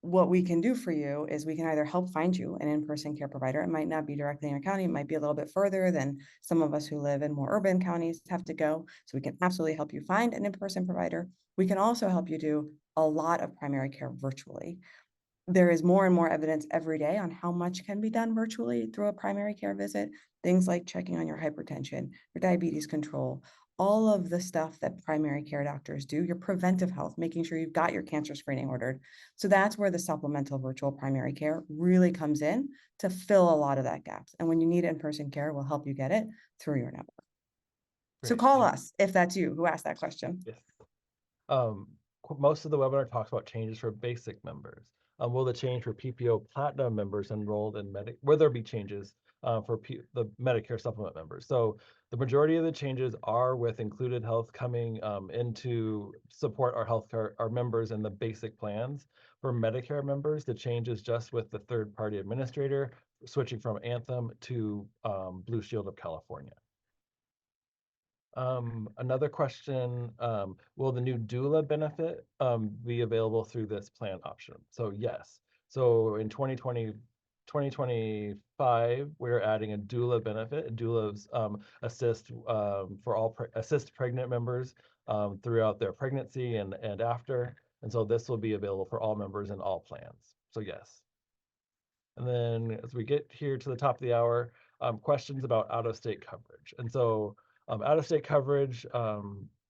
what we can do for you is we can either help find you an in-person care provider. It might not be directly in your county. It might be a little bit further than some of us who live in more urban counties have to go. So we can absolutely help you find an in-person provider. We can also help you do a lot of primary care virtually. There is more and more evidence every day on how much can be done virtually through a primary care visit. Things like checking on your hypertension, your diabetes control, all of the stuff that primary care doctors do, your preventive health, making sure you've got your cancer screening ordered. So that's where the supplemental virtual primary care really comes in to fill a lot of that gaps. And when you need in-person care, we'll help you get it through your network. So Great, call us if that's you who asked that question. Yes. Most of the webinar talks about changes for basic members. Will the change for PPO Platinum members enrolled in will there be changes for the Medicare supplement members? So the majority of the changes are with Included Health coming into support our members in the basic plans. For Medicare members, the change is just with the third-party administrator, switching from Anthem to Blue Shield of California. Another question, will the new doula benefit be available through this plan option? So yes. So in 2025, we're adding a doula benefit. Doulas assist assist pregnant members throughout their pregnancy and after. And so this will be available for all members in all plans. So yes. And then as we get here to the top of the hour, questions about out-of-state coverage. And so out-of-state coverage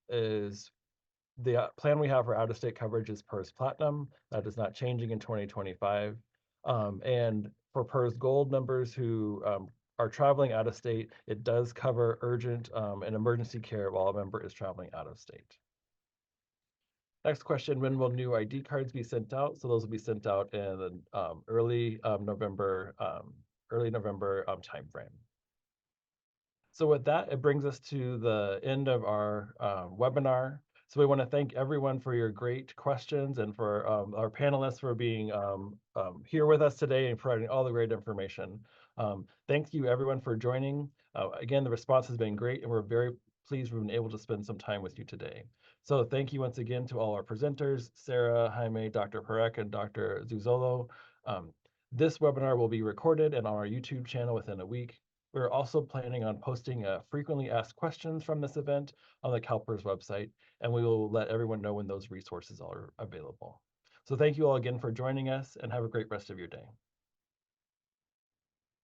is the plan we have for out-of-state coverage is PERS Platinum. That is not changing in 2025. And for PERS Gold members who are traveling out of state, it does cover urgent and emergency care while a member is traveling out of state. Next question, when will new ID cards be sent out? So those will be sent out in the early November timeframe. So with that, it brings us to the end of our webinar. So we want to thank everyone for your great questions and for our panelists for being here with us today and providing all the great information. Thank you everyone for joining. Again, the response has been great and we're very pleased we've been able to spend some time with you today. So thank you once again to all our presenters, Sarah, Jaime, Dr. Parek, and Dr. Zuzolo. This webinar will be recorded and on our YouTube channel within a week. We're also planning on posting frequently asked questions from this event on the CalPERS website, and we will let everyone know when those resources are available. So thank you all again for joining us and have a great rest of your day.